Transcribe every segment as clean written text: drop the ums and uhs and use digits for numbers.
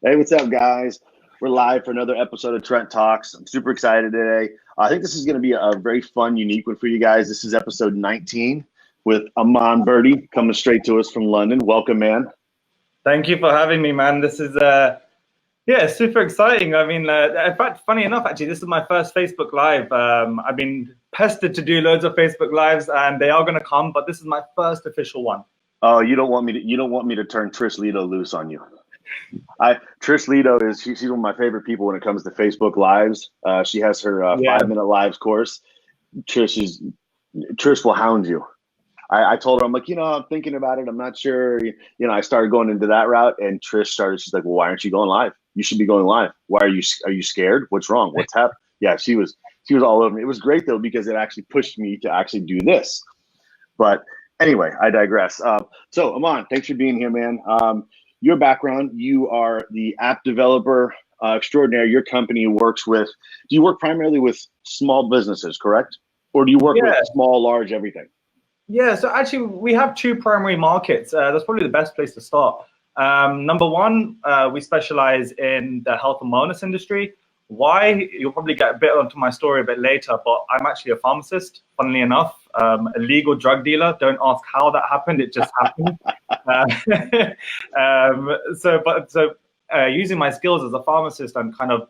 Hey, what's up, guys? We're live for another episode of Trent Talks. I'm super excited today. I think this is going to be a very fun, unique one for you guys. This is episode 19 with Aman Birdi coming straight to us from London. Welcome, man. Thank you for having me, man. This is super exciting. I mean, in fact, funny enough, actually, this is my first Facebook Live. I've been pestered to do loads of Facebook Lives, and they are going to come, but this is my first official one. Oh, you don't want me to turn Trish Lito loose on you. Trish Lito she's one of my favorite people when it comes to Facebook Lives. She has her 5-minute lives course. Trish will hound you. I told her, I'm like, I'm thinking about it. I'm not sure. I started going into that route, and Trish she's like, well, why aren't you going live? You should be going live. Why are you scared? What's wrong? What's happened? Yeah, she was all over me. It was great though, because it actually pushed me to actually do this. But anyway, I digress. So Aman, thanks for being here, man. Your background, you are the app developer extraordinaire. Your company works with, do you work primarily with small businesses, correct? Or do you work with small, large, everything? Yeah, so actually we have two primary markets. That's probably the best place to start. Number one, we specialize in the health and wellness industry. Why? You'll probably get a bit onto my story a bit later, but I'm actually a pharmacist, funnily enough, a legal drug dealer. Don't ask how that happened, it just happened. So using my skills as a pharmacist, I'm kind of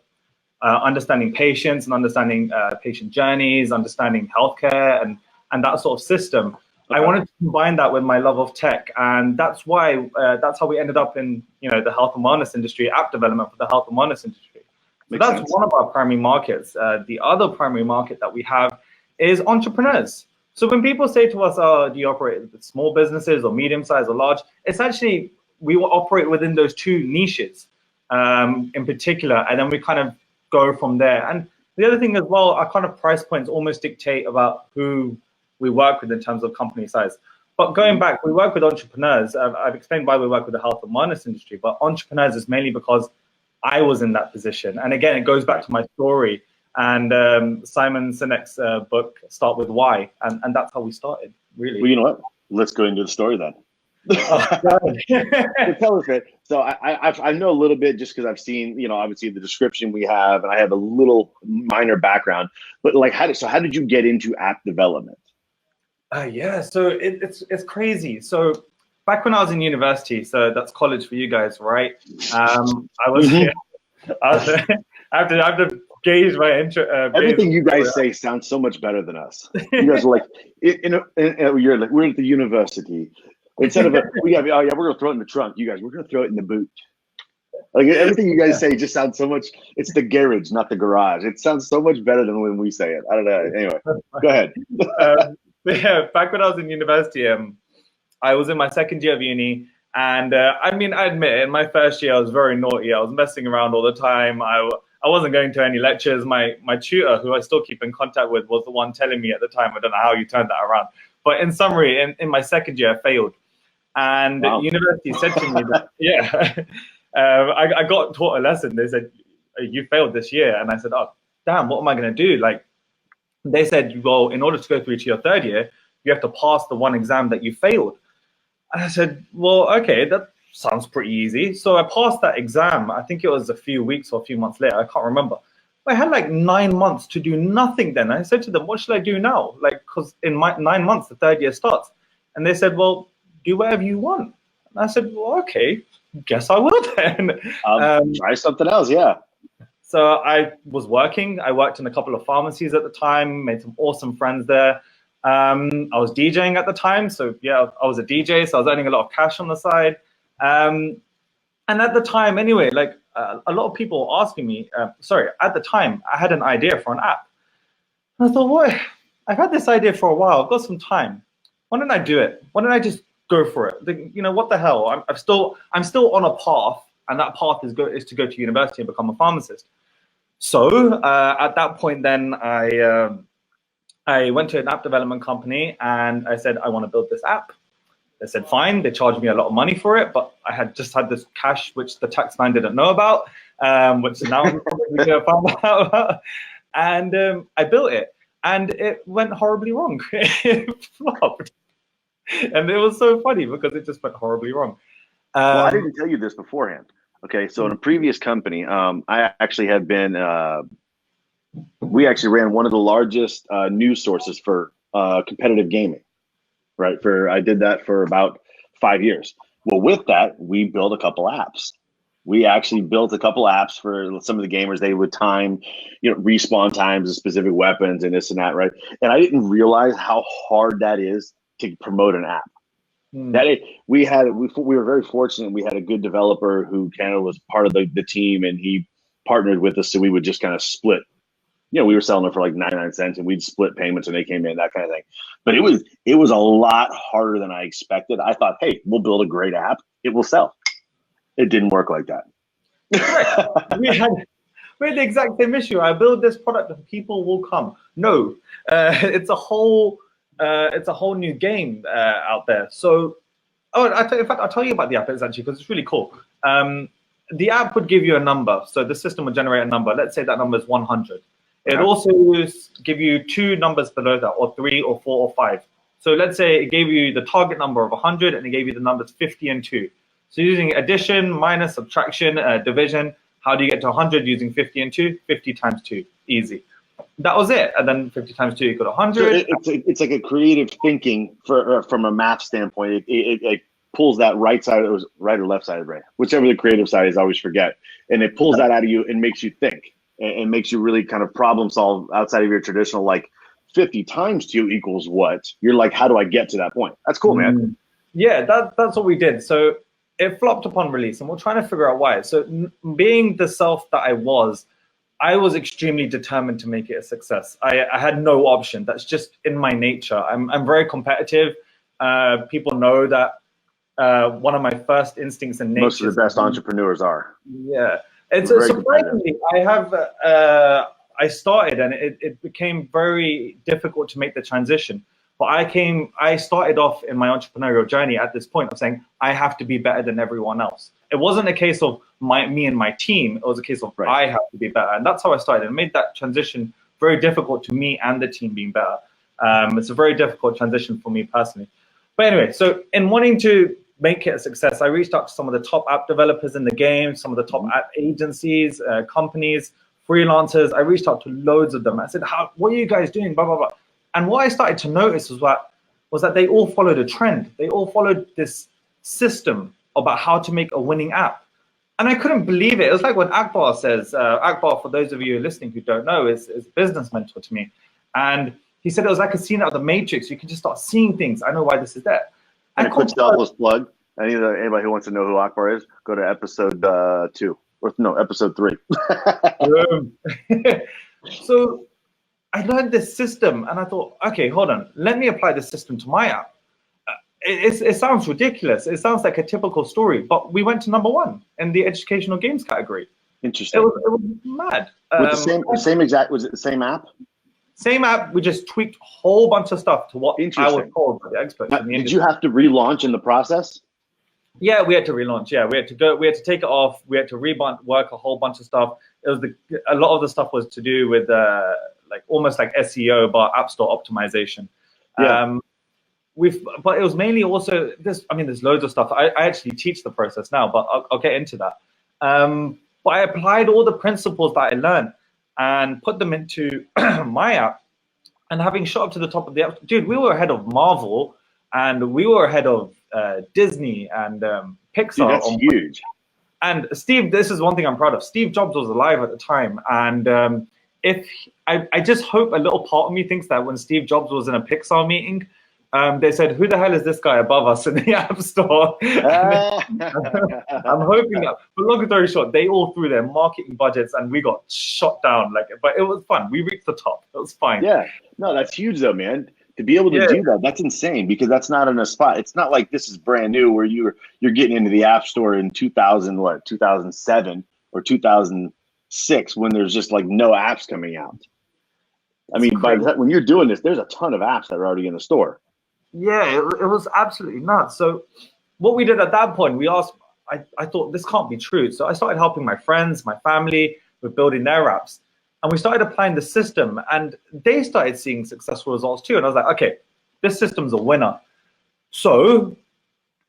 understanding patients and understanding patient journeys, understanding healthcare and that sort of system. Okay. I wanted to combine that with my love of tech, and that's why that's how we ended up in the health and wellness industry, app development for the health and wellness industry. So that's one of our primary markets. The other primary market that we have is entrepreneurs. So when people say to us, "Oh, do you operate with small businesses or medium-sized or large?" It's actually we will operate within those two niches in particular, and then we kind of go from there. And the other thing as well, our kind of price points almost dictate about who we work with in terms of company size. But going back, we work with entrepreneurs. I've explained why we work with the health and wellness industry, but entrepreneurs is mainly because I was in that position. And again, it goes back to my story and Simon Sinek's book, Start With Why. And that's how we started, really. Well, you know what? Let's go into the story then. Tell us it. So I know a little bit just because I've seen, obviously the description we have, and I have a little minor background. But like, how did you get into app development? So it's crazy. So back when I was in university, so that's college for you guys, right? I have to gauge my interest. Everything you guys say sounds so much better than us. You guys are like, we're at the university. Instead of we're gonna throw it in the trunk. You guys, we're gonna throw it in the boot. Like everything you guys say just sounds so much. It's the garage, not the garage. It sounds so much better than when we say it. I don't know. Anyway, go ahead. Back when I was in university, I was in my second year of uni, and I admit it, in my first year I was very naughty. I was messing around all the time. I wasn't going to any lectures. My tutor, who I still keep in contact with, was the one telling me at the time. I don't know how you turned that around. But in summary, in my second year, I failed. And university said to me that, I got taught a lesson. They said, you failed this year. And I said, oh, damn, what am I going to do? Like, they said, well, in order to go through to your third year, you have to pass the one exam that you failed. And I said, well, okay, that sounds pretty easy. So I passed that exam. I think it was a few weeks or a few months later. I can't remember. I had like 9 months to do nothing then. I said to them, what should I do now? Like, because in my 9 months, the third year starts. And they said, well, do whatever you want. And I said, well, okay, guess I will then. Try something else, yeah. So I was working. I worked in a couple of pharmacies at the time, made some awesome friends there. I was DJing at the time. So yeah, I was a DJ, so I was earning a lot of cash on the side. And at the time anyway, like a lot of people were asking me, at the time, I had an idea for an app. And I thought, what? I've had this idea for a while. I've got some time. Why don't I do it? Why don't I just go for it? What the hell? I'm still on a path, and that path is to go to university and become a pharmacist. So at that point, then I went to an app development company and I said, I want to build this app. They said, fine. They charged me a lot of money for it, but I had just had this cash, which the tax man didn't know about, which now I'm probably going to find out about. And I built it, and it went horribly wrong. It flopped. And it was so funny because it just went horribly wrong. Well, I didn't tell you this beforehand. Okay, so in a previous company, I actually had been. We actually ran one of the largest news sources for competitive gaming. Right. I did that for about 5 years. Well, with that, we built a couple apps. We actually built a couple apps for some of the gamers. They would time, respawn times of specific weapons and this and that, right? And I didn't realize how hard that is to promote an app. We were very fortunate. We had a good developer who kind of was part of the team, and he partnered with us, so we would just kind of split. We were selling it for like 99 cents, and we'd split payments, and they came in, that kind of thing. But it was a lot harder than I expected. I thought, hey, we'll build a great app, it will sell. It didn't work like that. Right. we had the exact same issue. I build this product and people will come. No, it's a whole new game out there. So, in fact, I'll tell you about the app actually, because it's really cool. The app would give you a number. So the system would generate a number. Let's say that number is 100. It also give you 2 numbers below that, or 3 or 4 or 5. So let's say it gave you the target number of 100, and it gave you the numbers 50 and 2. So using addition, minus, subtraction, division, how do you get to 100 using 50 and 2? 50 times 2, easy. That was it. And then 50 times 2 equal 100. So it's like a creative thinking from a math standpoint. It pulls that right or left side of the brain, whichever the creative side is, I always forget. And it pulls that out of you and makes you think, and makes you really kind of problem solve outside of your traditional, like 50 times 2 equals what? You're like, how do I get to that point? That's cool, man. Yeah, that's what we did. So it flopped upon release, and we're trying to figure out why. So being the self that I was extremely determined to make it a success. I had no option. That's just in my nature. I'm very competitive. People know that one of my first instincts in nature. Most of the best entrepreneurs are. Yeah. It's surprisingly, I started, and it became very difficult to make the transition. But I started off in my entrepreneurial journey at this point of saying, I have to be better than everyone else. It wasn't a case of me and my team. It was a case of I have to be better. And that's how I started. It made that transition very difficult to me and the team being better. It's a very difficult transition for me personally. But anyway, so in wanting to make it a success, I reached out to some of the top app developers in the game, some of the top app agencies, companies, freelancers. I reached out to loads of them. I said, what are you guys doing? Blah, blah, blah. And what I started to notice was that they all followed a trend. They all followed this system about how to make a winning app. And I couldn't believe it. It was like when Akbar says, Akbar, for those of you listening who don't know, is a business mentor to me. And he said it was like a scene out of the Matrix. You can just start seeing things. I know why this is there. And a quick selfless plug. Anybody who wants to know who Akbar is, go to episode 2. Or no, episode 3. So I learned this system, and I thought, okay, hold on. Let me apply this system to my app. It sounds ridiculous. It sounds like a typical story, but we went to #1 in the educational games category. Interesting. It was mad. Was it the same app? Same app. We just tweaked a whole bunch of stuff to what I was told by the experts in the industry. Did you have to relaunch in the process? Yeah, we had to relaunch. Yeah, we had to take it off. We had to rework a whole bunch of stuff. It was a lot of the stuff was to do with almost like SEO, but App Store optimization. Yeah. But it was mainly also this. I mean, there's loads of stuff. I actually teach the process now, but I'll get into that. But I applied all the principles that I learned and put them into my app. And having shot up to the top of the app, dude, we were ahead of Marvel, and we were ahead of Disney and Pixar. Dude, that's huge. And Steve, this is one thing I'm proud of. Steve Jobs was alive at the time, and I just hope a little part of me thinks that when Steve Jobs was in a Pixar meeting, they said, who the hell is this guy above us in the App Store? I'm hoping that. But long story short, they all threw their marketing budgets, and we got shot down. But it was fun. We reached the top. It was fine. Yeah. No, that's huge though, man. To be able to do that, that's insane, because that's not in a spot. It's not like this is brand new where you're getting into the App Store in 2007 or 2006 when there's just like no apps coming out. I mean, when you're doing this, there's a ton of apps that are already in the store. Yeah, it was absolutely nuts. So what we did at that point, I thought this can't be true. So I started helping my friends, my family with building their apps. And we started applying the system, and they started seeing successful results too. And I was like, okay, this system's a winner. So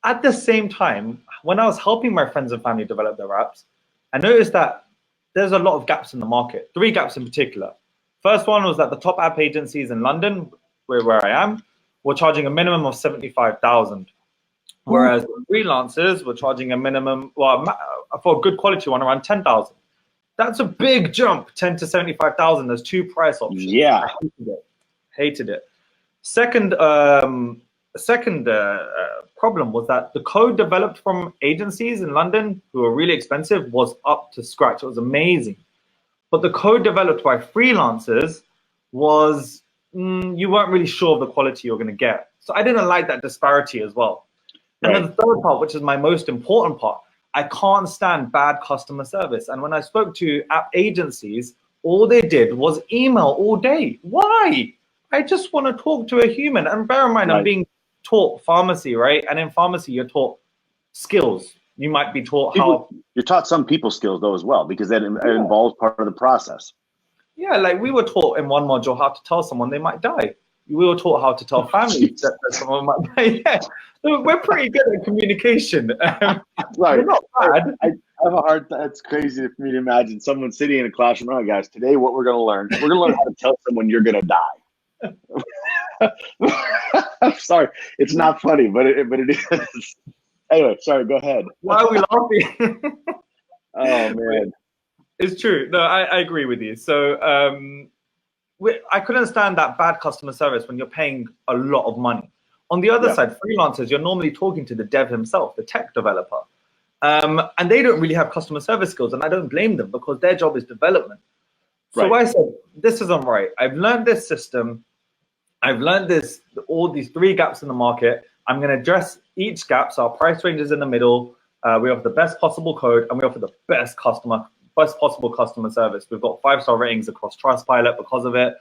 At the same time, when I was helping my friends and family develop their apps, I noticed that there's a lot of gaps in the market, 3 gaps in particular. First one was that the top app agencies in London, where I am, were charging a minimum of 75,000. Whereas freelancers were charging a minimum, well, for a good quality one, around 10,000. That's a big jump, 10 to 75,000. There's 2 price options. Yeah. I hated it. Second problem was that the code developed from agencies in London, who were really expensive, was up to scratch. It was amazing. But the code developed by freelancers was, you weren't really sure of the quality you're going to get. So I didn't like that disparity as well. And then the third part, which is my most important part, I can't stand bad customer service. And when I spoke to app agencies, all they did was email all day. Why? I just want to talk to a human. And bear in mind, I'm being taught pharmacy, right? And in pharmacy, you're taught skills. You might be taught how... You're taught some people skills, though, as well, because that involves part of the process. Yeah, like we were taught in one module how to tell someone they might die. We were taught how to tell families that someone might die. Yeah. So we're pretty good at communication. We're not bad. I have a hard time. It's crazy for me to imagine someone sitting in a classroom. All right, guys, today what we're going to learn how to tell someone you're going to die. I'm sorry. It's not funny, but it is. Anyway, sorry, go ahead. Why are we laughing? Oh, man. It's true. No, I agree with you. So I couldn't stand that bad customer service when you're paying a lot of money. On the other side, freelancers, you're normally talking to the dev himself, the tech developer. And they don't really have customer service skills, and I don't blame them because their job is development. So I said, this isn't right. I've learned this system. I've learned all these 3 gaps in the market. I'm going to address each gap. So our price range is in the middle. We offer the best possible code, and we offer the best possible customer service. We've got 5-star ratings across Trustpilot because of it.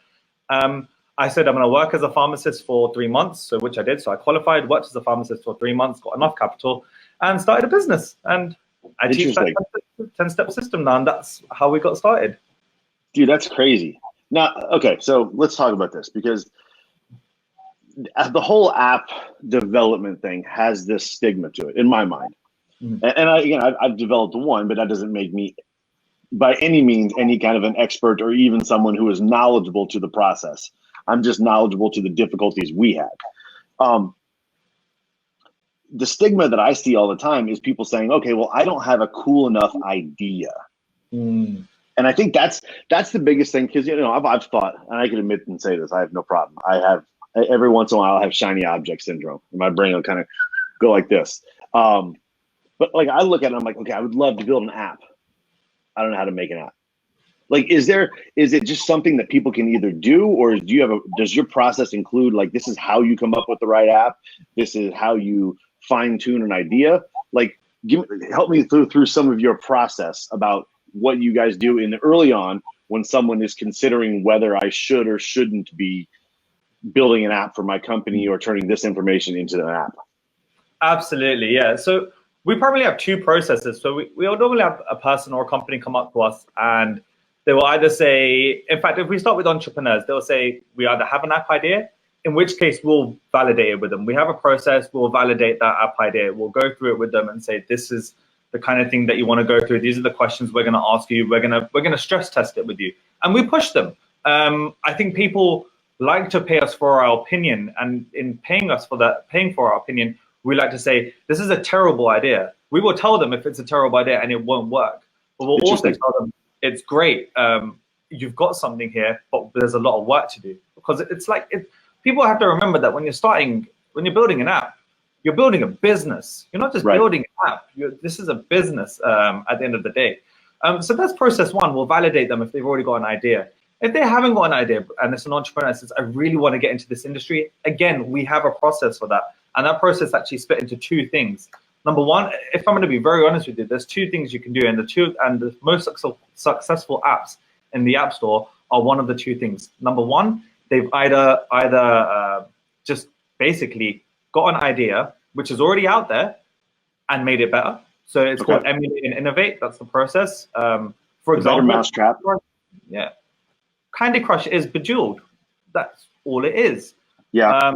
I said I'm going to work as a pharmacist for 3 months, so which I did. So I qualified, worked as a pharmacist for 3 months, got enough capital, and started a business. And I teach that 10-step system now, and that's how we got started. Dude, that's crazy. Now, okay, so let's talk about this, because the whole app development thing has this stigma to it, in my mind. And I've developed one, but that doesn't make me, by any means, any kind of an expert or even someone who is knowledgeable to the process. I'm just knowledgeable to the difficulties we had. The stigma that I see all the time is people saying, okay, well, I don't have a cool enough idea. And I think that's the biggest thing, because, I've thought, and I can admit and say this, I have no problem. I have, every once in a while, I have shiny object syndrome, and my brain will kind of go like this. But like, I look at it, I'm like, okay, I would love to build an app. I don't know how to make an app. Like, is it just something that people can either do, or does your process include, like, this is how you come up with the right app? This is how you fine tune an idea? Like, help me through some of your process about what you guys do early on when someone is considering whether I should or shouldn't be building an app for my company or turning this information into an app. Absolutely, yeah. So we probably have 2 processes. So we'll normally have a person or a company come up to us, and they will either say, in fact, if we start with entrepreneurs, they'll say, we either have an app idea, in which case we'll validate it with them. We have a process, we'll validate that app idea. We'll go through it with them and say, this is the kind of thing that you want to go through. These are the questions we're going to ask you. We're going to stress test it with you. And we push them. I think people like to pay us for our opinion. And in paying for our opinion, we like to say, this is a terrible idea. We will tell them if it's a terrible idea and it won't work. But we'll also tell them, it's great. You've got something here, but there's a lot of work to do. Because it's like, people have to remember that when you're building an app, you're building a business. You're not just building an app. This is a business at the end of the day. So that's process 1. We'll validate them if they've already got an idea. If they haven't got an idea and it's an entrepreneur that says, I really want to get into this industry, again, we have a process for that. And that process actually split into 2 things. Number 1, if I'm going to be very honest with you, there's 2 things you can do. And the most successful apps in the App Store are one of the 2 things. Number 1, they've either just basically got an idea, which is already out there, and made it better. So it's called emulate and innovate. That's the process. For example, Mousetrap. Yeah. Candy Crush is Bejeweled. That's all it is. Yeah.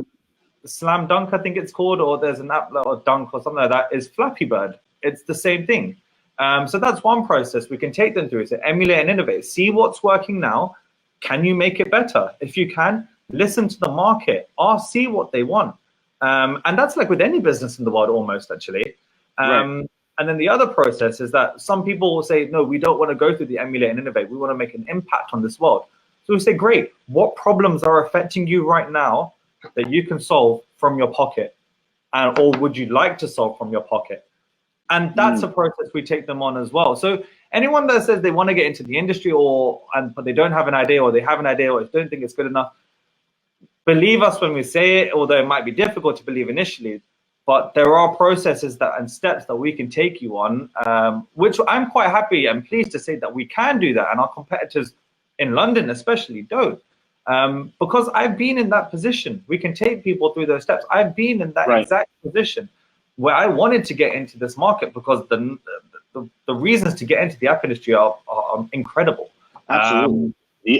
Slam Dunk, I think it's called, or there's an app or Dunk or something like that, is Flappy Bird. It's the same thing. So that's one process we can take them through. So emulate and innovate. See what's working now. Can you make it better? If you can, listen to the market. See what they want. And that's like with any business in the world almost, actually. Right. And then the other process is that some people will say, no, we don't want to go through the emulate and innovate. We want to make an impact on this world. So we say, great, what problems are affecting you right now that you can solve from your pocket? Or would you like to solve from your pocket? And that's a process we take them on as well. So anyone that says they want to get into the industry but they don't have an idea, or they have an idea or don't think it's good enough, believe us when we say it, although it might be difficult to believe initially. But there are processes and steps that we can take you on, which I'm quite happy and pleased to say that we can do that. And our competitors in London especially don't. Because I've been in that position. We can take people through those steps. I've been in that exact position where I wanted to get into this market because the reasons to get into the app industry are incredible. Absolutely.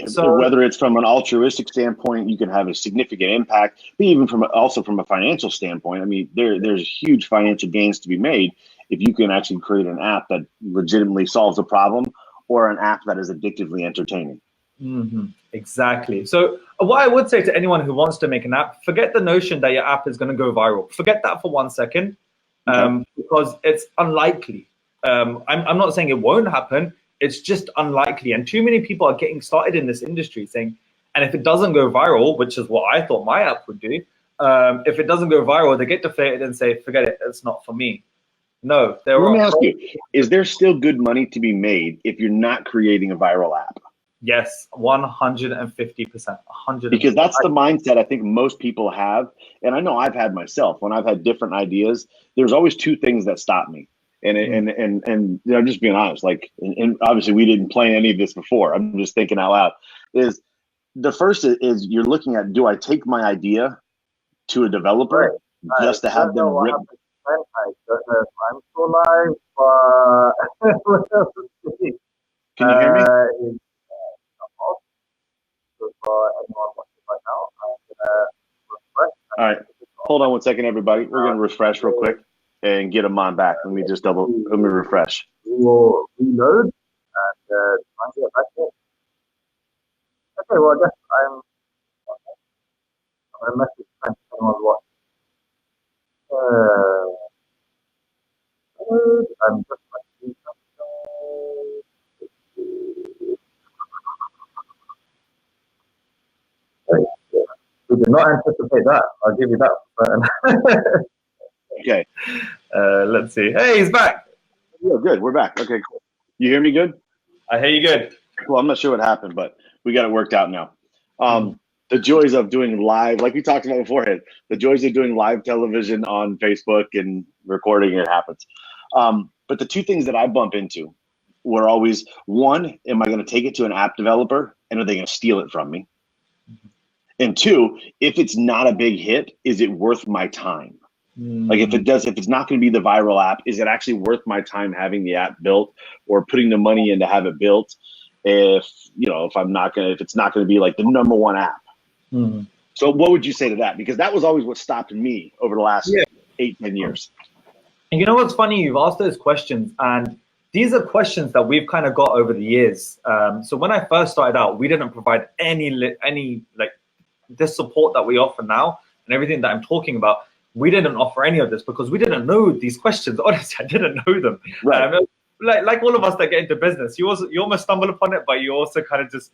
So whether it's from an altruistic standpoint, you can have a significant impact, but even from a financial standpoint, I mean, there's huge financial gains to be made if you can actually create an app that legitimately solves a problem, or an app that is addictively entertaining. Exactly. So what I would say to anyone who wants to make an app, forget the notion that your app is going to go viral. Forget that for 1 second, because it's unlikely. I'm not saying it won't happen. It's just unlikely. And too many people are getting started in this industry saying, and if it doesn't go viral, which is what I thought my app would do, if it doesn't go viral, they get deflated and say, forget it, it's not for me. No. Let me ask you, is there still good money to be made if you're not creating a viral app? Yes, 150%. Because that's the mindset I think most people have. And I know I've had myself. When I've had different ideas, there's always two things that stop me. And you know, just being honest, like, and obviously we didn't plan any of this before. I'm just thinking out loud. Is the first is you're looking at, do I take my idea to a developer just to have them rip? I don't know if I'm still live, but Can you hear me? All right, hold on 1 second, everybody. We're gonna refresh real quick and get Aman back. Let me refresh. We'll reload and try and get back in. Okay, well, I guess I'm going to message Trent if anyone's watching. I'm just going to do something. We did not anticipate that. I'll give you that. Okay. Let's see. Hey, he's back. Yeah, good. We're back. Okay, cool. You hear me good? I hear you good. Well, I'm not sure what happened, but we got it worked out now. The joys of doing live, like we talked about beforehand, the joys of doing live television on Facebook and recording, it happens. But the two things that I bump into were always, one, am I going to take it to an app developer and are they going to steal it from me? And two, if it's not a big hit, is it worth my time? Like if it's not going to be the viral app, is it actually worth my time having the app built or putting the money in to have it built? If it's not going to be like the #1 app. So what would you say to that? Because that was always what stopped me over the last 8-10 years. And you know what's funny? You've asked those questions, and these are questions that we've kind of got over the years. So when I first started out, we didn't provide any like this support that we offer now and everything that I'm talking about. We didn't offer any of this because we didn't know these questions. Honestly, I didn't know them. Right. Like all of us that get into business, you almost stumble upon it, but you also kind of just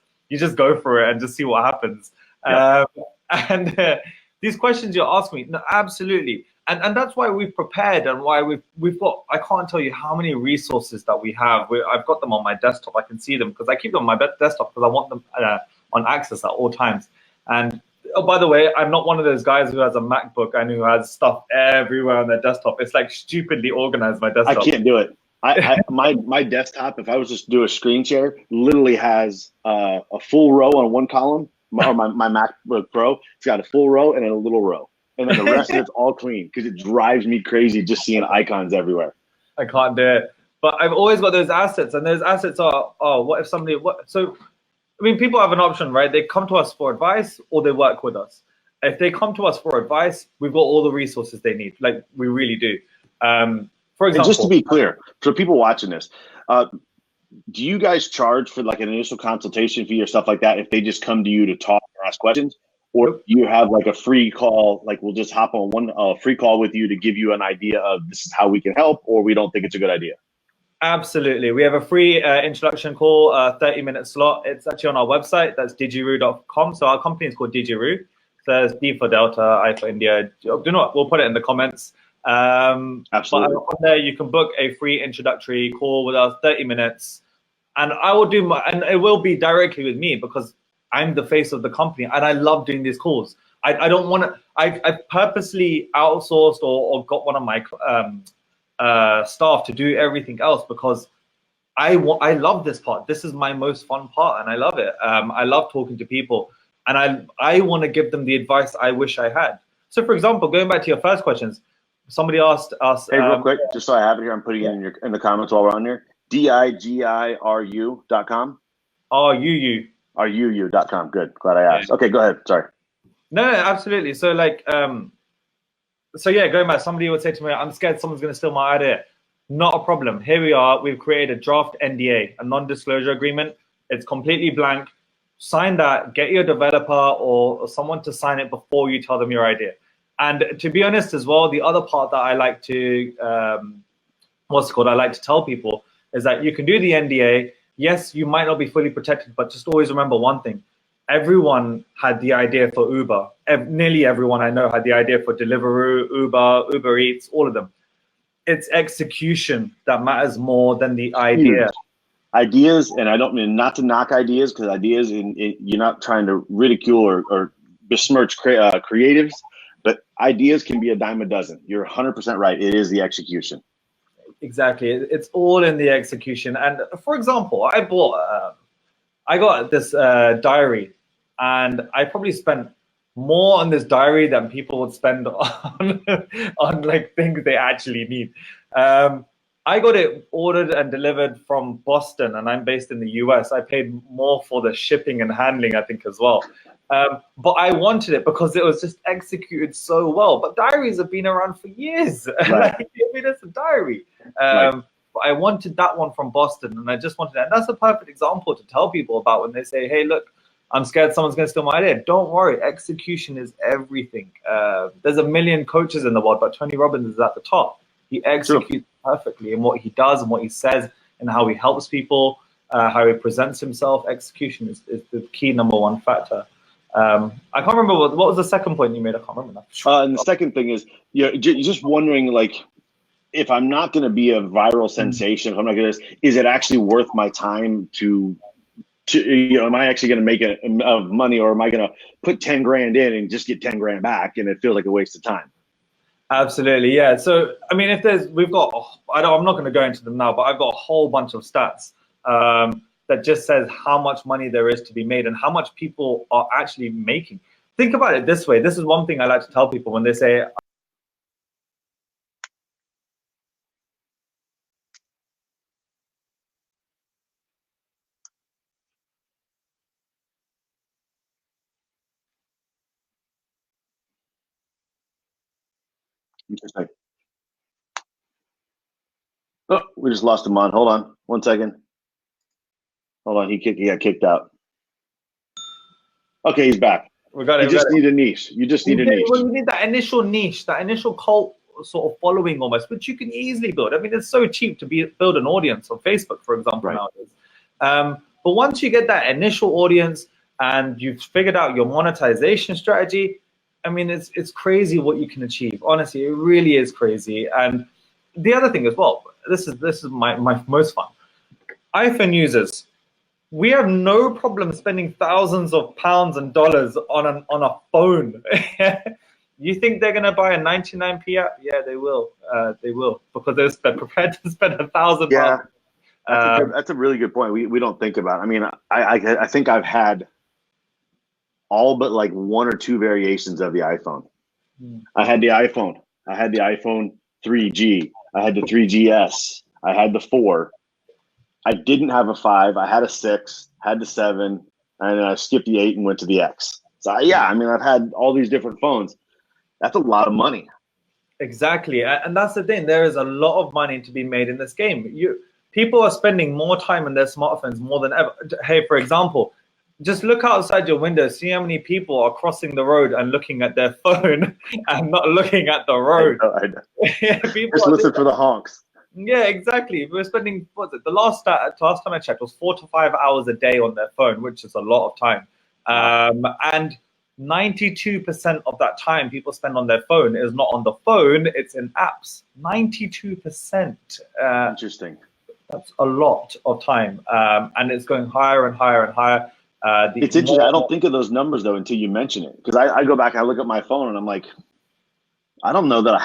go for it and just see what happens. Yeah. These questions you're asking me, no, absolutely. And that's why we've prepared and why we've got, I can't tell you how many resources that we have. I've got them on my desktop. I can see them because I keep them on my desktop because I want them on access at all times. And oh, by the way, I'm not one of those guys who has a MacBook and who has stuff everywhere on their desktop. It's like stupidly organized, my desktop. I can't do it. My desktop, if I was just to do a screen share, literally has a full row on one column. My MacBook Pro, it's got a full row and a little row. And then the rest of it's all clean because it drives me crazy just seeing icons everywhere. I can't do it. But I've always got those assets, and those assets are, what if somebody, so, I mean, people have an option, right? They come to us for advice or they work with us. if they come to us for advice, we've got all the resources they need. Like, we really do. For example, and just to be clear, for people watching this, do you guys charge for like an initial consultation fee or stuff like that if they just come to you to talk or ask questions? Or do you have like a free call, like we'll just hop on one free call with you to give you an idea of this is how we can help, or we don't think it's a good idea? Absolutely. We have a free introduction call, 30-minute slot. It's actually on our website. That's digiruu.com. So our company is called Digiruu. So it's D for Delta, I for India. We'll put it in the comments. Absolutely. But on there, you can book a free introductory call with us, 30 minutes. And I will do and it will be directly with me because I'm the face of the company and I love doing these calls. I don't want to, I purposely outsourced or got one of my staff to do everything else because I love this part. This is my most fun part and I love it. I love talking to people and I want to give them the advice I wish I had. So for example, going back to your first questions, somebody asked us. Hey, real quick, just so I have it here, I'm putting it in the comments while we're on here. Digiruu.com. RUU.com. Good. Glad I asked. Okay, go ahead. Sorry. No, absolutely. So like, so yeah, going back, somebody would say to me, I'm scared someone's going to steal my idea. Not a problem. Here we are. We've created a draft NDA, a non-disclosure agreement. It's completely blank. Sign that. Get your developer or someone to sign it before you tell them your idea. And to be honest as well, the other part that I like to, I like to tell people is that you can do the NDA. Yes, you might not be fully protected, but just always remember one thing. Everyone had the idea for Uber. Nearly everyone I know had the idea for Deliveroo, Uber Eats, all of them. It's execution that matters more than the idea. Huge. Ideas, and I don't mean not to knock ideas, because ideas, you're not trying to ridicule or besmirch creatives, but ideas can be a dime a dozen. You're 100% right. It is the execution. Exactly. It's all in the execution. And for example, I got this diary, and I probably spent more on this diary than people would spend on like things they actually need. I got it ordered and delivered from Boston, and I'm based in the US. I paid more for the shipping and handling, I think, as well. But I wanted it because it was just executed so well. But diaries have been around for years. Right. Like, I mean, it's a diary. But I wanted that one from Boston, and I just wanted it. And that's a perfect example to tell people about when they say, hey, look, I'm scared someone's going to steal my idea. Don't worry. Execution is everything. There's a million coaches in the world, but Tony Robbins is at the top. He executes perfectly in what he does and what he says and how he helps people, how he presents himself. Execution is the key #1 factor. I can't remember what was the second point you made. I can't remember that. And the second thing is, you're just wondering, like, if I'm not going to be a viral sensation, if I'm not going to, is it actually worth my time to am I actually going to make money, or am I going to put 10 grand in and just get 10 grand back, and it feels like a waste of time? Absolutely, yeah. So I mean, I'm not going to go into them now, but I've got a whole bunch of stats that just says how much money there is to be made and how much people are actually making. Think about it this way. This is one thing I like to tell people when they say, Interesting. Oh, we just lost him on. Hold on 1 second. Hold on. He got kicked out. Okay, he's back. we got it. You just need a niche. You just need a niche. Well, you need that initial niche, that initial cult sort of following almost, which you can easily build. I mean, it's so cheap to build an audience on Facebook, for example, nowadays. But once you get that initial audience and you've figured out your monetization strategy, I mean, it's crazy what you can achieve. Honestly, it really is crazy. And the other thing as well, this is my most fun. iPhone users, we have no problem spending thousands of pounds and dollars on a phone. You think they're gonna buy a 99p app? Yeah, they will. They will, because they're prepared to spend £1,000. Yeah, that's a really good point. We don't think about it. I mean, I think I've had all but like 1 or 2 variations of the iPhone. I had the iPhone. I had the iPhone 3G. I had the 3GS. I had the 4. I didn't have a 5. I had a 6. Had the 7, and then I skipped the 8 and went to the X. So yeah, I mean, I've had all these different phones. That's a lot of money. Exactly, and that's the thing. There is a lot of money to be made in this game. People are spending more time on their smartphones more than ever. Hey, for example, just look outside your window, see how many people are crossing the road and looking at their phone and not looking at the road. I know. People just listen for the honks. Yeah, exactly. We're spending, what's it? The last time I checked was 4 to 5 hours a day on their phone, which is a lot of time. And 92% of that time people spend on their phone is not on the phone, it's in apps. 92%. Interesting. That's a lot of time. And it's going higher and higher and higher. It's interesting. I don't think of those numbers, though, until you mention it. Because I go back, I look at my phone, and I'm like, I don't know that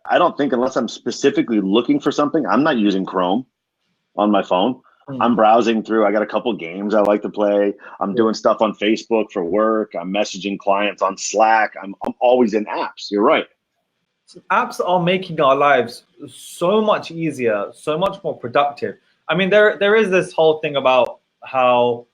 I don't think, unless I'm specifically looking for something, I'm not using Chrome on my phone. I'm browsing through. I got a couple games I like to play. I'm doing stuff on Facebook for work. I'm messaging clients on Slack. I'm always in apps. You're right. Apps are making our lives so much easier, so much more productive. I mean, there is this whole thing about how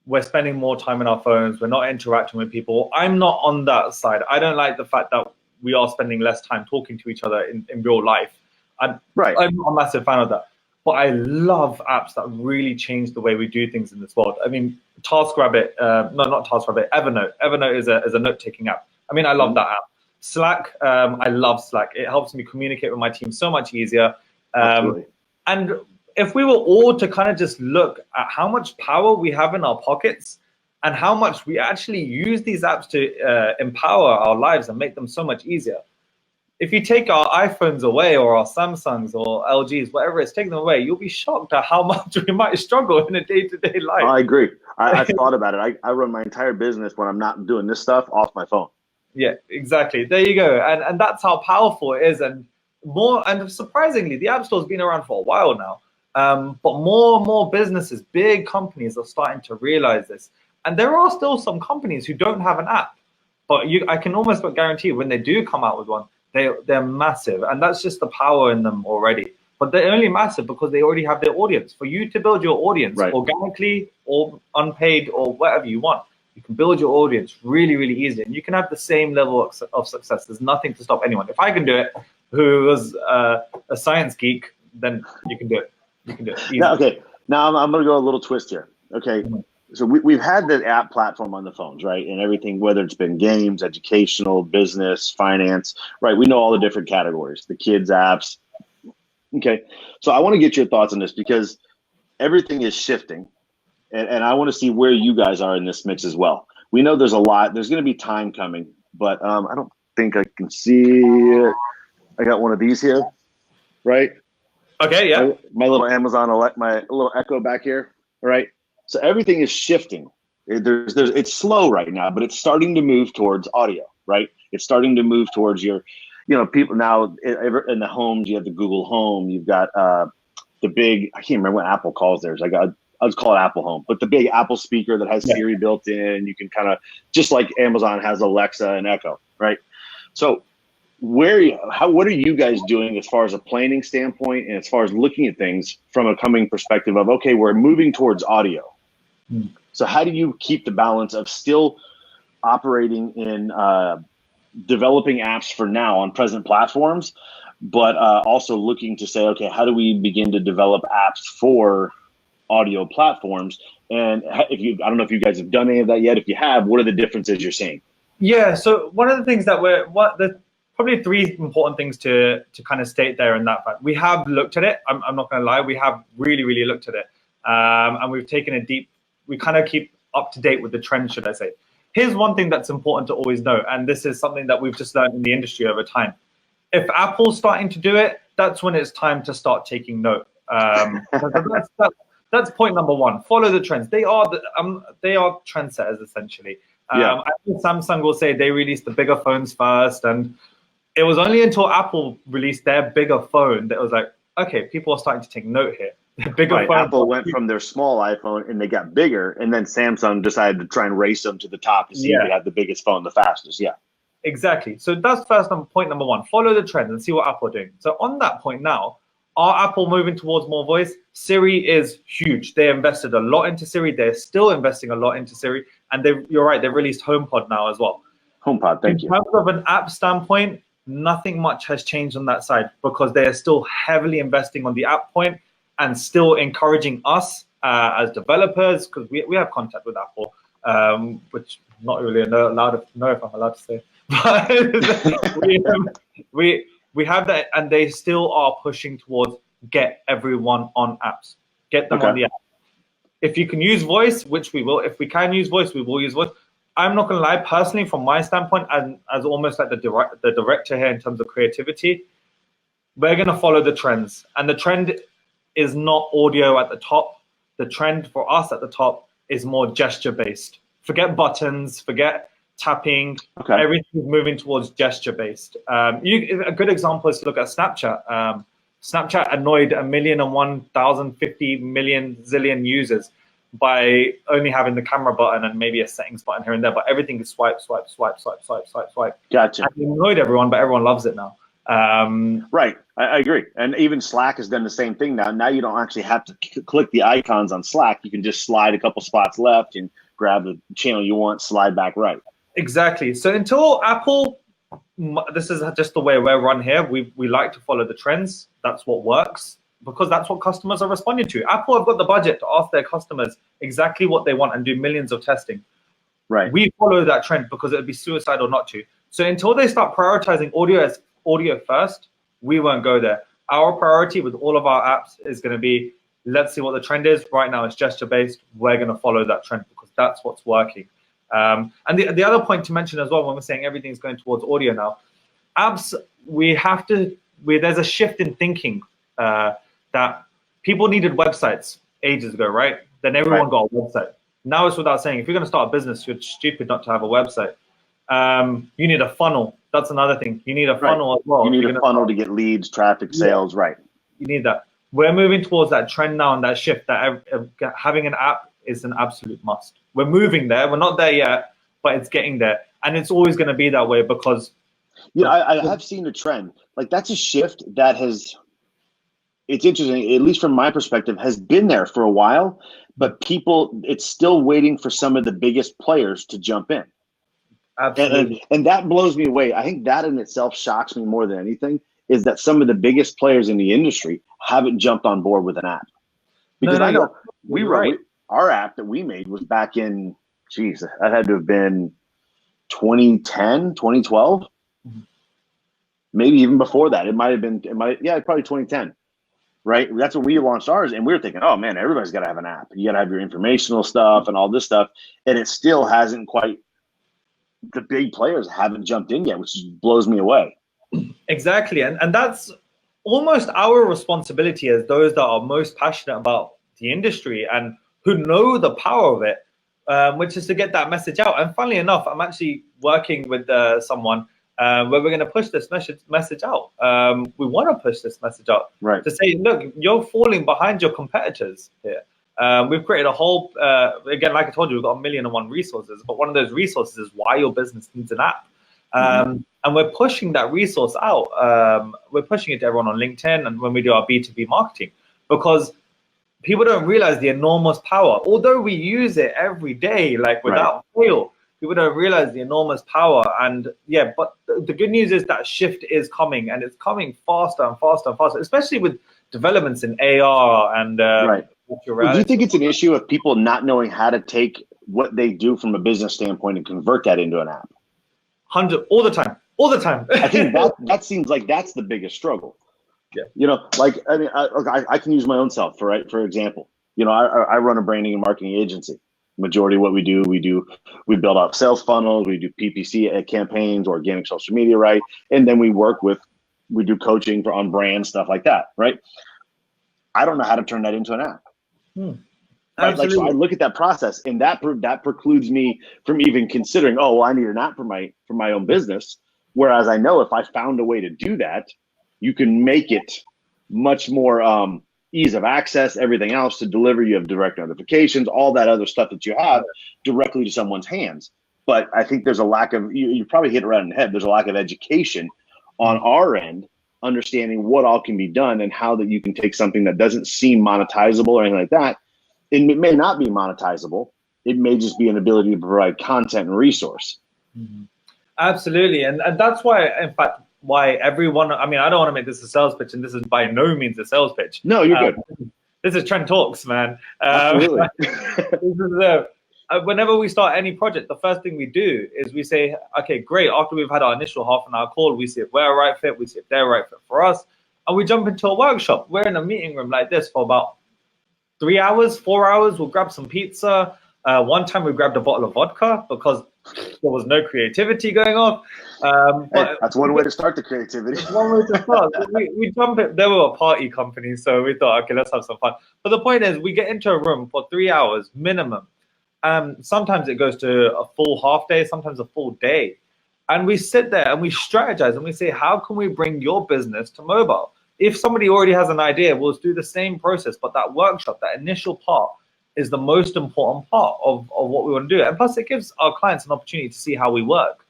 we're spending more time on our phones. We're not interacting with people. I'm not on that side. I don't like the fact that we are spending less time talking to each other in real life. I'm not a massive fan of that. But I love apps that really change the way we do things in this world. I mean, TaskRabbit, no, not TaskRabbit, Evernote. Evernote is a note-taking app. I mean, I love that app. Slack, I love Slack. It helps me communicate with my team so much easier. And if we were all to kind of just look at how much power we have in our pockets and how much we actually use these apps to empower our lives and make them so much easier. If you take our iPhones away or our Samsungs or LGs, whatever it's, take them away, you'll be shocked at how much we might struggle in a day-to-day life. I agree. I've thought about it. I run my entire business when I'm not doing this stuff off my phone. Yeah, exactly. There you go. And that's how powerful it is. And surprisingly, the App Store's been around for a while now. But more and more businesses, big companies are starting to realize this. And there are still some companies who don't have an app. But I can almost guarantee when they do come out with one, they're massive, and that's just the power in them already. But they're only massive because they already have their audience. For you to build your audience organically or unpaid or whatever you want, you can build your audience really, really easy, and you can have the same level of success. There's nothing to stop anyone. If I can do it, who was a science geek, then you can do it. You can do it. Now, okay, now I'm going to go a little twist here. Okay. So we've had the app platform on the phones, right? And everything, whether it's been games, educational, business, finance, right? We know all the different categories, the kids apps. Okay. So I want to get your thoughts on this because everything is shifting. And I want to see where you guys are in this mix as well. We know there's a lot. There's going to be time coming, but I don't think I can see it. I got one of these here, right? Okay, yeah. My little Amazon, my little Echo back here, right? So everything is shifting. It's slow right now, but it's starting to move towards audio, right? It's starting to move towards your, people now in the homes. You have the Google Home. You've got the big. I can't remember what Apple calls theirs. I'll just call it Apple Home, but the big Apple speaker that has Siri built in. You can kind of just like Amazon has Alexa and Echo, right? So what are you guys doing as far as a planning standpoint and as far as looking at things from a coming perspective of, okay, we're moving towards audio. So how do you keep the balance of still operating in developing apps for now on present platforms, but also looking to say, okay, how do we begin to develop apps for audio platforms? And I don't know if you guys have done any of that yet. If you have, what are the differences you're seeing? Yeah, so one of the things that probably three important things to kind of state there in that fact. We have looked at it. I'm not going to lie. We have really, really looked at it. And we've taken we kind of keep up to date with the trend, should I say. Here's one thing that's important to always know, and this is something that we've just learned in the industry over time. If Apple's starting to do it, that's when it's time to start taking note. That's point number one. Follow the trends. They are trendsetters, essentially. I think Samsung will say they released the bigger phones first, and it was only until Apple released their bigger phone that it was like, okay, people are starting to take note here. Apple went from their small iPhone and they got bigger, and then Samsung decided to try and race them to the top to see who had the biggest phone the fastest. Yeah, exactly. So that's point number one. Follow the trends and see what Apple are doing. So on that point now, are Apple moving towards more voice? Siri is huge. They invested a lot into Siri. They're still investing a lot into Siri, And you're right, they've released HomePod now as well. HomePod, thank you. In terms of an app standpoint, nothing much has changed on that side because they are still heavily investing on the app point and still encouraging us as developers, because we have contact with Apple, which I'm not really allowed to know if I'm allowed to say. But we have that, and they still are pushing towards get everyone on apps, get them on the app. If you can use voice, which we will, if we can use voice, we will use voice. I'm not going to lie, personally, from my standpoint, as almost like the director here in terms of creativity, we're going to follow the trends. And the trend is not audio at the top. The trend for us at the top is more gesture-based. Forget buttons, forget tapping. Everything is moving towards gesture-based. A good example is to look at Snapchat. Snapchat annoyed 1,001,050 million zillion users by only having the camera button and maybe a settings button here and there, but everything is swipe, swipe, swipe, swipe, swipe, swipe, swipe. Gotcha. And it annoyed everyone, but everyone loves it now. Right, I agree. And even Slack has done the same thing now. Now you don't actually have to click the icons on Slack. You can just slide a couple spots left and grab the channel you want, slide back right. Exactly. So until Apple, this is just the way we're run here. We like to follow the trends. That's what works, because that's what customers are responding to. Apple have got the budget to ask their customers exactly what they want and do millions of testing. Right. We follow that trend because it would be suicidal not to. So until they start prioritizing audio as audio first, we won't go there. Our priority with all of our apps is going to be, let's see what the trend is. Right now it's gesture based. We're going to follow that trend because that's what's working. And the other point to mention as well, when we're saying everything's going towards audio now, apps, there's a shift in thinking that people needed websites ages ago, right? Then everyone got a website. Now it's without saying, if you're going to start a business, you're stupid not to have a website. You need a funnel. That's another thing. You need a funnel as well. You need a funnel to get leads, traffic, sales, right. You need that. We're moving towards that trend now and that shift that having an app is an absolute must. We're moving there. We're not there yet, but it's getting there. And it's always going to be that way because... Yeah, I have seen a trend. Like, that's a shift that has... It's interesting, at least from my perspective, has been there for a while, but it's still waiting for some of the biggest players to jump in. Absolutely. And that blows me away. I think that in itself shocks me more than anything, is that some of the biggest players in the industry haven't jumped on board with an app. Because I know our app that we made was back in, geez, that had to have been 2010, 2012. Maybe even before that. It might have been, probably 2010. Right? That's when we launched ours, and we were thinking, oh man, everybody's got to have an app. You got to have your informational stuff and all this stuff, and it still hasn't quite. The big players haven't jumped in yet, which blows me away. Exactly, and that's almost our responsibility as those that are most passionate about the industry and who know the power of it, which is to get that message out. And funnily enough, I'm actually working with someone. Where we're going to push this message out. We want to push this message out to say, look, you're falling behind your competitors here. We've created a whole, again, like I told you, we've got 1,000,001 resources, but one of those resources is why your business needs an app. And we're pushing that resource out. We're pushing it to everyone on LinkedIn and when we do our B2B marketing, because people don't realize the enormous power. Although we use it every day, like without fail, people don't realize the enormous power. And but the good news is that shift is coming, and it's coming faster and faster and faster, especially with developments in AR and virtual reality. Do you think it's an issue of people not knowing how to take what they do from a business standpoint and convert that into an app? 100, all the time. I think that seems like that's the biggest struggle. Yeah. You know, like, I mean, I can use my own self for example. You know, I run a branding and marketing agency. Majority of what we build out sales funnels, we do PPC campaigns, organic social media, right? And then we do coaching on brand stuff like that, right? I don't know how to turn that into an app. Right? Like, so I look at that process, and that precludes me from even considering, oh, well, I need an app for my own business. Whereas I know if I found a way to do that, you can make it much more ease of access, everything else to deliver. You have direct notifications, all that other stuff that you have directly to someone's hands. But I think there's a lack of, you probably hit it right in the head, there's a lack of education on our end, understanding what all can be done and how that you can take something that doesn't seem monetizable or anything like that. And it may not be monetizable, It may just be an ability to provide content and resource. Mm-hmm. Absolutely. And that's why, in fact, why everyone, I mean, I don't want to make this a sales pitch, and this is by no means a sales pitch. No, you're good. This is Trent Talks, man. Absolutely. Whenever we start any project, the first thing we do is we say, okay, great. After we've had our initial half-an-hour call, we see if we're a right fit, we see if they're a right fit for us, and we jump into a workshop. We're in a meeting room like this for about 3 hours, 4 hours. We'll grab some pizza. One time we grabbed a bottle of vodka because there was no creativity going on. But that's one way to start the creativity. One way to start. We jump it. They were a party company, so we thought, okay, let's have some fun. But the point is, we get into a room for 3 hours minimum. Sometimes it goes to a full half day, sometimes a full day. And we sit there and we strategize and we say, how can we bring your business to mobile? If somebody already has an idea, we'll do the same process. But that workshop, that initial part, is the most important part of what we want to do. And plus, it gives our clients an opportunity to see how we work.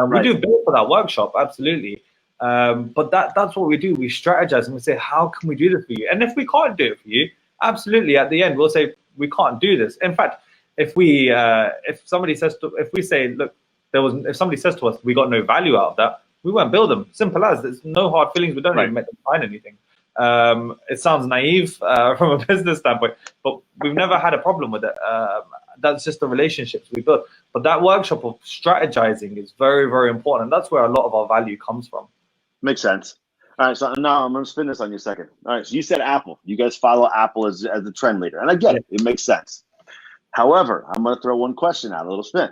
We do bill for that workshop, absolutely. But that's what we do. We strategize and we say, how can we do this for you? And if we can't do it for you, absolutely, at the end, we'll say, we can't do this. In fact, if somebody says if somebody says to us, we got no value out of that, we won't bill them. Simple as. There's no hard feelings. We don't even make them sign anything. It sounds naive from a business standpoint, but we've never had a problem with it. That's just the relationships we build. But that workshop of strategizing is very, very important. And that's where a lot of our value comes from. Makes sense. All right, so now I'm going to spin this on you a second. All right, so you said Apple. You guys follow Apple as the trend leader. And I get it. It makes sense. However, I'm going to throw one question out, a little spin.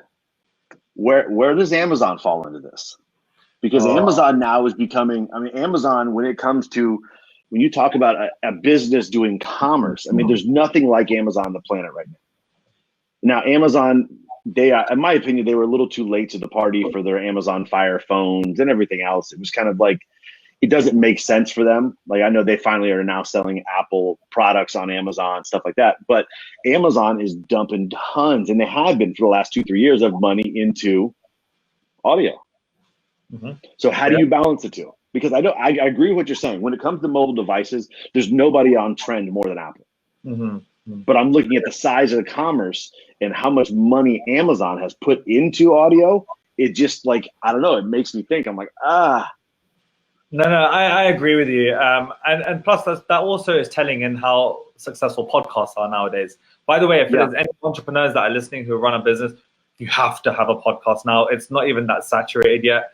Where does Amazon fall into this? Because Amazon now is becoming, Amazon, when it comes to, when you talk about a business doing commerce, there's nothing like Amazon on the planet right now. Now, Amazon, in my opinion, they were a little too late to the party for their Amazon Fire phones and everything else. It was kind of like, it doesn't make sense for them. Like, I know they finally are now selling Apple products on Amazon, stuff like that. But Amazon is dumping tons, and they have been for the last 2-3 years, of money into audio. Mm-hmm. So how do you balance the two? Because I agree with what you're saying. When it comes to mobile devices, there's nobody on trend more than Apple. Mm-hmm. But I'm looking at the size of the commerce and how much money Amazon has put into audio. It just, like, I don't know, it makes me think. I'm like, No, I agree with you. And plus, that also is telling in how successful podcasts are nowadays. By the way, if there's any entrepreneurs that are listening who run a business, you have to have a podcast now. It's not even that saturated yet.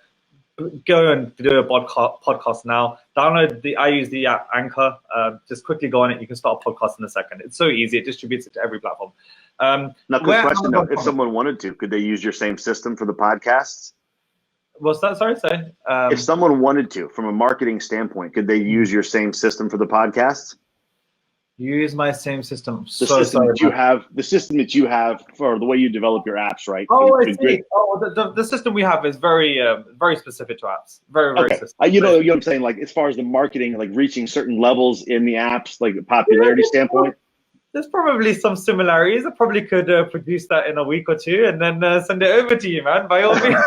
Go and do a podcast now. I use the app Anchor. Just quickly go on it. You can start a podcast in a second. It's so easy. It distributes it to every platform. Now, quick question though. If someone wanted to, could they use your same system for the podcasts? What's that? Sorry, say. If someone wanted to, from a marketing standpoint, could they use your same system for the podcasts? Use my same system. The system that you have for the way you develop your apps, right? Oh, I see. The system we have is very very specific to apps. Very specific. You know what I'm saying? Like, as far as the marketing, like reaching certain levels in the apps, like the popularity standpoint. There's probably some similarities. I probably could produce that in a week or two and then send it over to you, man, by all means.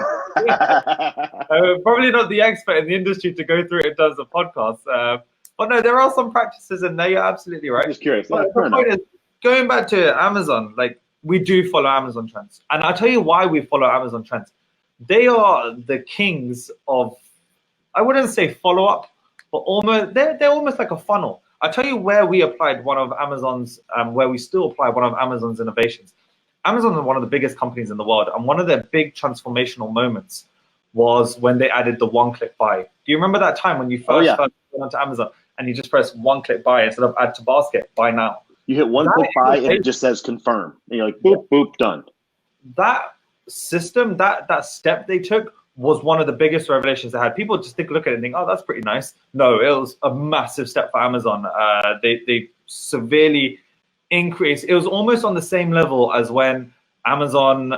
Probably not the expert in the industry to go through it in terms of podcasts. But no, there are some practices in there. You're absolutely right. Just curious. But the point is, going back to Amazon, like, we do follow Amazon trends. And I'll tell you why we follow Amazon trends. They are the kings of, I wouldn't say follow-up, but almost they're almost like a funnel. I'll tell you where we applied one of Amazon's, where we still apply one of Amazon's innovations. Amazon is one of the biggest companies in the world, and one of their big transformational moments was when they added the one-click buy. Do you remember that time when you first went onto Amazon and you just press one-click buy instead of add to basket, buy now? You hit one-click buy and it just says confirm. And you're like, boop, boop, done. That system, that step they took was one of the biggest revelations they had. People just look at it and think, oh, that's pretty nice. No, it was a massive step for Amazon. They severely increased. It was almost on the same level as when Amazon,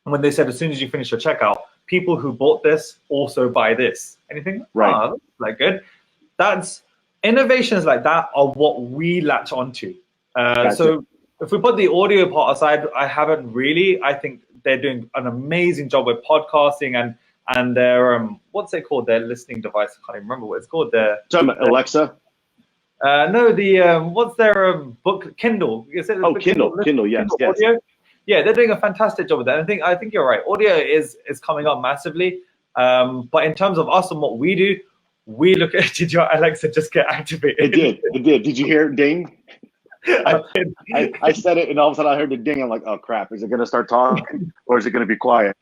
when they said, as soon as you finish your checkout, people who bought this also buy this. Anything? Right. Oh, that's like good. That's innovations like that are what we latch onto. Gotcha. So if we put the audio part aside, I haven't really. I think they're doing an amazing job with podcasting and their what's it called? Their listening device. I can't even remember what it's called. Talking about Alexa. No, the what's their book? Kindle. Is it Kindle, yes, Kindle yes. Audio? Yeah, they're doing a fantastic job with that. I think you're right. Audio is coming up massively. But in terms of us and what we do, we look at. Did your Alexa just get activated? It did. Did you hear it ding? I said it, and all of a sudden I heard the ding. I'm like, oh crap! Is it going to start talking, or is it going to be quiet?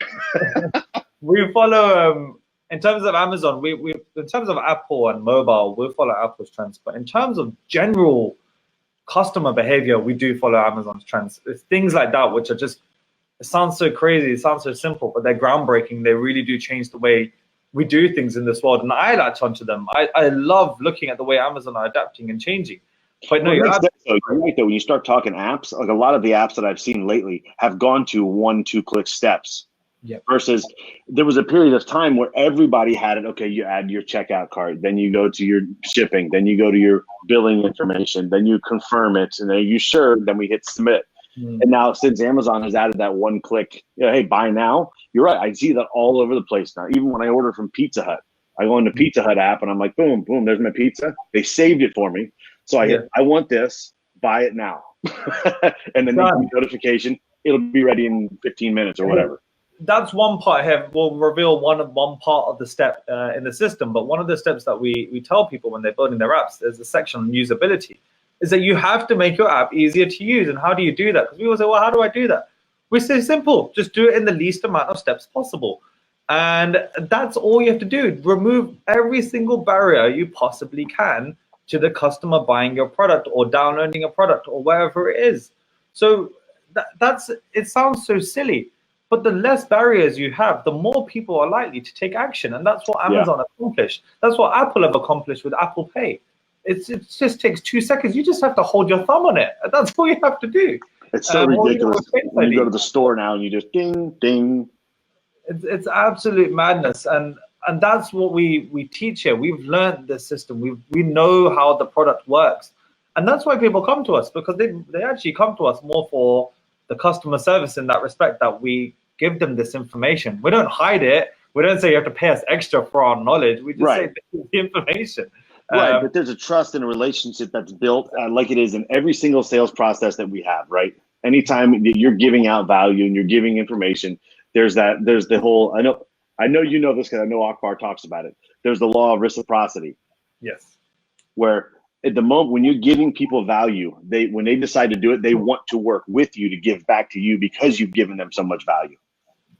We follow. In terms of Amazon, we in terms of Apple and mobile, we follow Apple's trends. But in terms of general customer behavior, we do follow Amazon's trends. It's things like that, which are just, it sounds so crazy, it sounds so simple, but they're groundbreaking. They really do change the way we do things in this world. And I latch onto them. I love looking at the way Amazon are adapting and changing. But no, you're right though. When you start talking apps, like a lot of the apps that I've seen lately have gone to 1-2 click steps. Yeah. Versus there was a period of time where everybody had it. Okay, you add your checkout card, then you go to your shipping, then you go to your billing information, then you confirm it, and then you sure, then we hit submit. And now since Amazon has added that 1-click, hey, buy now, you're right. I see that all over the place now. Even when I order from Pizza Hut, I go into Pizza Hut app and I'm like, boom, boom, there's my pizza. They saved it for me. So I hit, I want this, buy it now. And then the notification, it'll be ready in 15 minutes or whatever. That's one part here. We'll reveal one part of the step in the system, but one of the steps that we tell people when they're building their apps, there's a section on usability, is that you have to make your app easier to use. And how do you do that? Because we always say, well, how do I do that? We say simple, just do it in the least amount of steps possible. And that's all you have to do. Remove every single barrier you possibly can to the customer buying your product or downloading a product or wherever it is. So it sounds so silly. But the less barriers you have, the more people are likely to take action. And that's what Amazon accomplished. That's what Apple have accomplished with Apple Pay. It just takes 2 seconds. You just have to hold your thumb on it. That's all you have to do. It's so ridiculous. When you go to the store now and you just ding, ding. It's absolute madness. And that's what we teach here. We've learned this system. We know how the product works. And that's why people come to us, because they actually come to us more for the customer service in that respect, that we give them this information. We don't hide it. We don't say you have to pay us extra for our knowledge. We just say the information. Right, but there's a trust and a relationship that's built like it is in every single sales process that we have, right? Anytime that you're giving out value and you're giving information, there's the whole, I know you know this because I know Akbar talks about it. There's the law of reciprocity. Yes. Where at the moment when you're giving people value, when they decide to do it, they want to work with you to give back to you because you've given them so much value.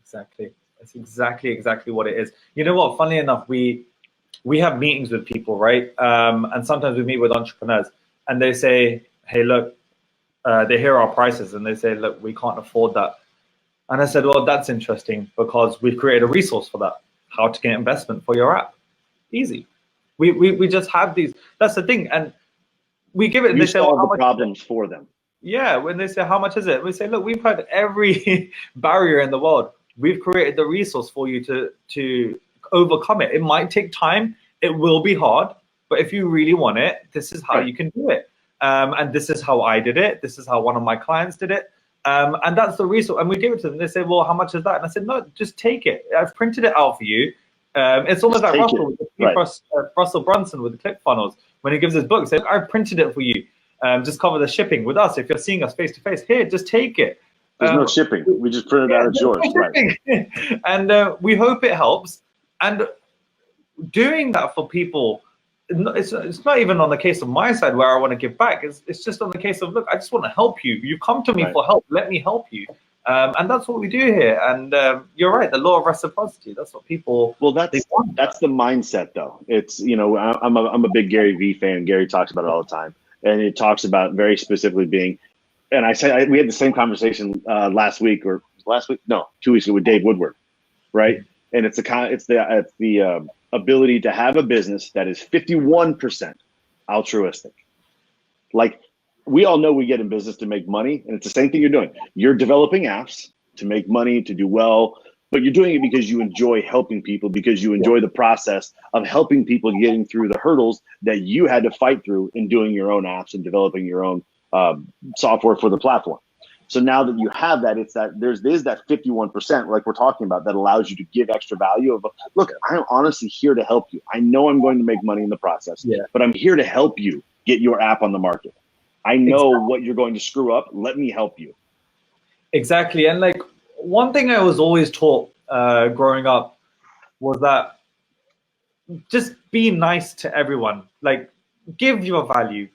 Exactly. That's exactly what it is. You know what? Funnily enough, we have meetings with people, right? And sometimes we meet with entrepreneurs and they say, hey, look, they hear our prices and they say, look, we can't afford that. And I said, well, that's interesting because we've created a resource for that. How to get investment for your app. Easy. We just have these. That's the thing. And we give it and they say, well, how much problems for them. Yeah. When they say, how much is it? We say, look, we've had every barrier in the world. We've created the resource for you to overcome it. It might take time. It will be hard. But if you really want it, this is how you can do it. And this is how I did it. This is how one of my clients did it. And that's the resource. And we give it to them. They say, well, how much is that? And I said, no, just take it. I've printed it out for you. It's almost like Russell Brunson with the ClickFunnels. When he gives his book, he says, I've printed it for you. Just cover the shipping with us. If you're seeing us face to face, here, just take it. There's no shipping. We just printed out it's yours. Right. And we hope it helps. And doing that for people, it's not even on the case of my side where I want to give back. It's just on the case of, look, I just want to help you. You come to me for help. Let me help you. And that's what we do here. And you're right, the law of reciprocity. That's what people. Well, that's the mindset, though. It's I'm a big Gary Vee fan. Gary talks about it all the time, and it talks about very specifically being. And I said we had the same conversation last week, 2 weeks ago with Dave Woodward, right? And it's the ability to have a business that is 51% altruistic. Like, we all know we get in business to make money, and it's the same thing you're doing. You're developing apps to make money, to do well, but you're doing it because you enjoy helping people, because you enjoy the process of helping people getting through the hurdles that you had to fight through in doing your own apps and developing your own software for the platform. So now that you have that, it's that there's that 51%, like we're talking about, that allows you to give extra value of, look, I'm honestly here to help you. I know I'm going to make money in the process, but I'm here to help you get your app on the market. I know what you're going to screw up. Let me help you. Exactly. And like one thing I was always taught growing up was that just be nice to everyone. Like give your value.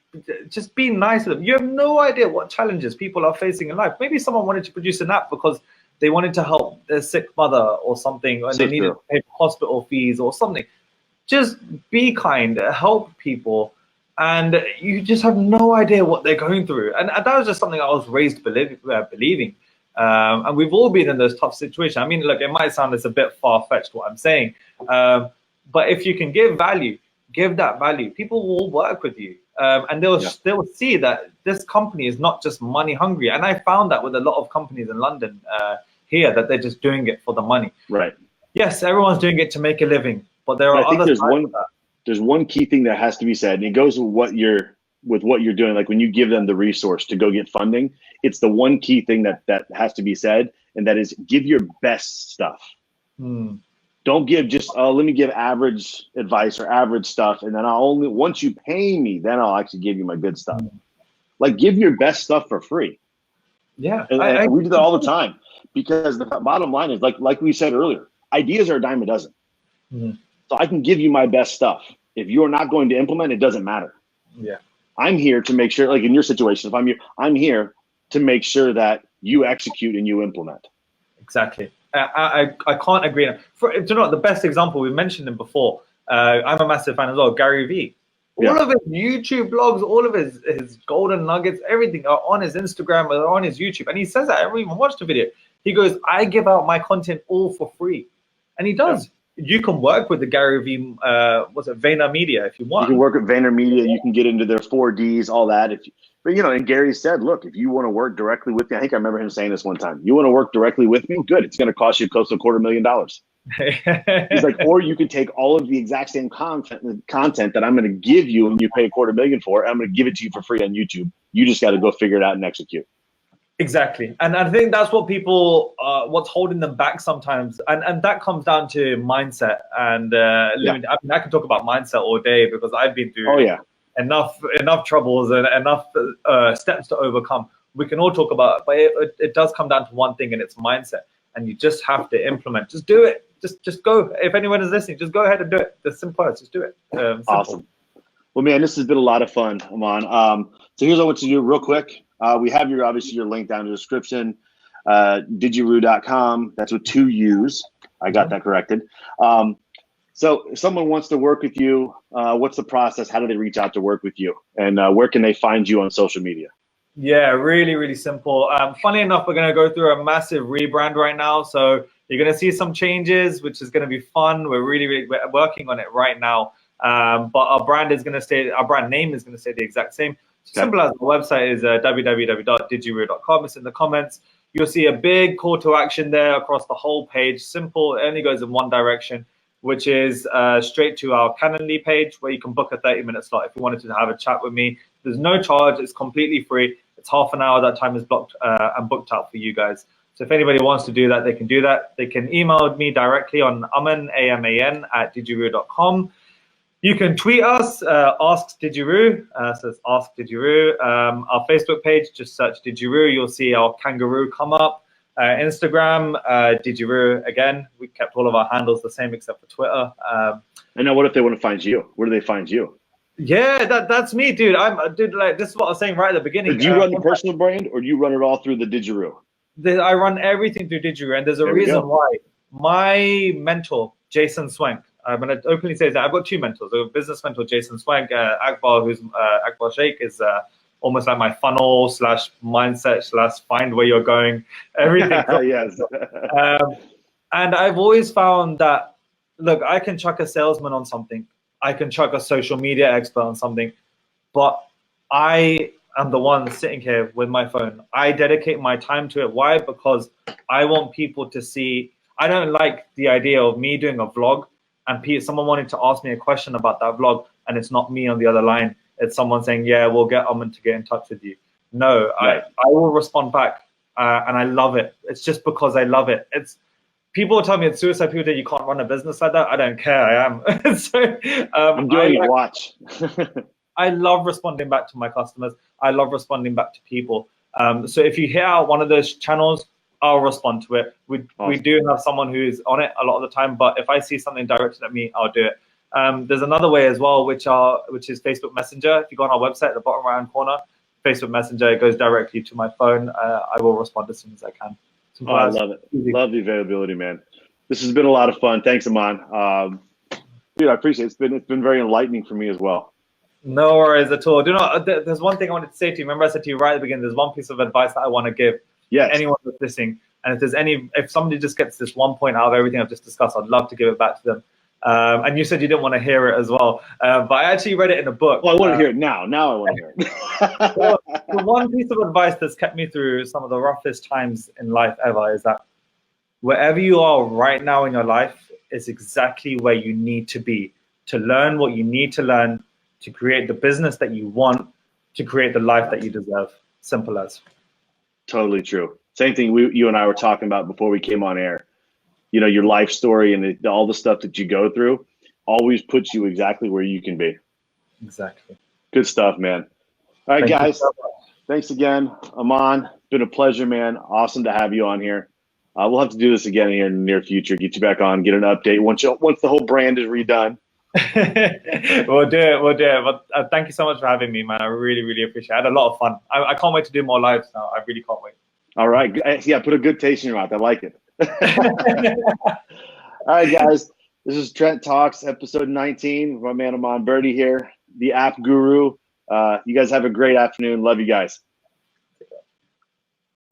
Just be nice to them. You have no idea what challenges people are facing in life. Maybe someone wanted to produce an app because they wanted to help their sick mother or something, and they needed to pay hospital fees or something. Just be kind, help people, and you just have no idea what they're going through. And that was just something I was raised believing. And we've all been in those tough situations. I mean, look, it might sound a bit far-fetched what I'm saying, but if you can give value, give that value. People will work with you, and they'll see that this company is not just money hungry. And I found that with a lot of companies in London here, that they're just doing it for the money. Right. Yes, everyone's doing it to make a living, but there are other sides. There's one key thing that has to be said, and it goes with what you're doing. Like when you give them the resource to go get funding, it's the one key thing that has to be said, and that is give your best stuff. Don't give just, oh, let me give average advice or average stuff, and then once you pay me, then I'll actually give you my good stuff. Like give your best stuff for free. Yeah, and we do that all the time, because the bottom line is like we said earlier, ideas are a dime a dozen. So I can give you my best stuff. If you're not going to implement, it doesn't matter. Yeah, I'm here to make sure, like in your situation, if I'm here to make sure that you execute and you implement. Exactly. I can't agree. Do you know the best example? We mentioned him before. I'm a massive fan as well. Gary Vee. All of his YouTube blogs, all of his golden nuggets, everything are on his Instagram or on his YouTube. And he says that I haven't even watched the video. He goes, I give out my content all for free. And he does. You can work with the Gary Vee, Vayner Media if you want. You can work with Vayner Media. You can get into their 4Ds, all that. But and Gary said, look, if you want to work directly with me, I think I remember him saying this one time. You want to work directly with me? Good. It's going to cost you close to $250,000. He's like, or you could take all of the exact same content that I'm going to give you and you pay $250,000 for. And I'm going to give it to you for free on YouTube. You just got to go figure it out and execute. Exactly. And I think that's what people, what's holding them back sometimes. And that comes down to mindset and limit. I mean, I can talk about mindset all day because I've been through enough troubles and enough steps to overcome. We can all talk about it, but it does come down to one thing, and it's mindset. And you just have to implement. Just do it. Just go. If anyone is listening, just go ahead and do it. It's simple. Just do it. Awesome. Well, man, this has been a lot of fun, Aman. So here's what I want you to do real quick. We have obviously your link down in the description, digiruu.com. That's with 2 U's. I got that corrected. So if someone wants to work with you, what's the process? How do they reach out to work with you? And where can they find you on social media? Yeah, really, really simple. Funny enough, we're going to go through a massive rebrand right now. So you're going to see some changes, which is going to be fun. We're really working on it right now. But our brand name is going to stay the exact same. Simple as the website is www.digiruu.com. It's in the comments. You'll see a big call to action there across the whole page. Simple, it only goes in one direction, which is straight to our Calendly page where you can book a 30-minute slot if you wanted to have a chat with me. There's no charge. It's completely free. It's half an hour. That time is blocked and booked out for you guys. So if anybody wants to do that, they can do that. They can email me directly on Aman, A-M-A-N, @digiruu.com. You can tweet us, Ask Digiruu, so it's Ask Digiruu. Our Facebook page, just search Digiruu. You'll see our kangaroo come up. Instagram, Digiruu. Again, we kept all of our handles the same except for Twitter. And now what if they want to find you? Where do they find you? Yeah, that's me, dude. Like this is what I was saying right at the beginning. Do you run the personal brand, or do you run it all through the Digiruu? I run everything through Digiruu, and there's a reason why. My mentor, Jason Swank, I'm going to openly say that I've got 2 mentors. A business mentor, Jason Swank, Akbar, who's Akbar Sheikh, is almost like my funnel / mindset / find where you're going, everything. Yes. And I've always found that, look, I can chuck a salesman on something. I can chuck a social media expert on something, but I am the one sitting here with my phone. I dedicate my time to it. Why? Because I want people to see. I don't like the idea of me doing a vlog and someone wanting to ask me a question about that vlog, and it's not me on the other line. It's someone saying, yeah, we'll get Aman to get in touch with you. No, right. I will respond back, and I love it. It's just because I love it. People tell me it's suicide. People that you can't run a business like that. I don't care. I am. So, I'm doing it. Watch. I love responding back to my customers. I love responding back to people. So if you hit out one of those channels, I'll respond to it. We do have someone who's on it a lot of the time, but if I see something directed at me, I'll do it. There's another way as well, which is Facebook Messenger. If you go on our website, at the bottom right-hand corner, Facebook Messenger, it goes directly to my phone. I will respond as soon as I can. I love it. Love the availability, man. This has been a lot of fun. Thanks, Aman. Dude, I appreciate it. It's been very enlightening for me as well. No worries at all. There's one thing I wanted to say to you. Remember, I said to you right at the beginning, there's one piece of advice that I want to give. Yes. Anyone that's listening. And if somebody just gets this one point out of everything I've just discussed, I'd love to give it back to them. And you said you didn't want to hear it as well. But I actually read it in a book. Well, I want to hear it now. Now I want to hear it. Well, the one piece of advice that's kept me through some of the roughest times in life ever is that wherever you are right now in your life is exactly where you need to be to learn what you need to learn, to create the business that you want, to create the life that you deserve. Simple as. Totally true. Same thing you and I were talking about before we came on air. You know, your life story and all the stuff that you go through always puts you exactly where you can be. Exactly. Good stuff, man. All right, guys. Thanks again, Aman. Been a pleasure, man. Awesome to have you on here. We'll have to do this again here in the near future. Get you back on, get an update once the whole brand is redone. We'll do it. But thank you so much for having me, man. I really, really appreciate it. I had a lot of fun. I can't wait to do more lives now. I really can't wait. All right. Yeah, put a good taste in your mouth. I like it. All right, guys. This is Trent Talks, episode 19. My man Aman Birdi here, the app guru. You guys have a great afternoon. Love you guys.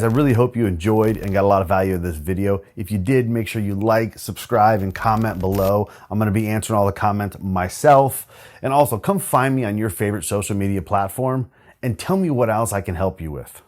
I really hope you enjoyed and got a lot of value of this video. If you did, make sure you like, subscribe, and comment below. I'm going to be answering all the comments myself. And also, come find me on your favorite social media platform and tell me what else I can help you with.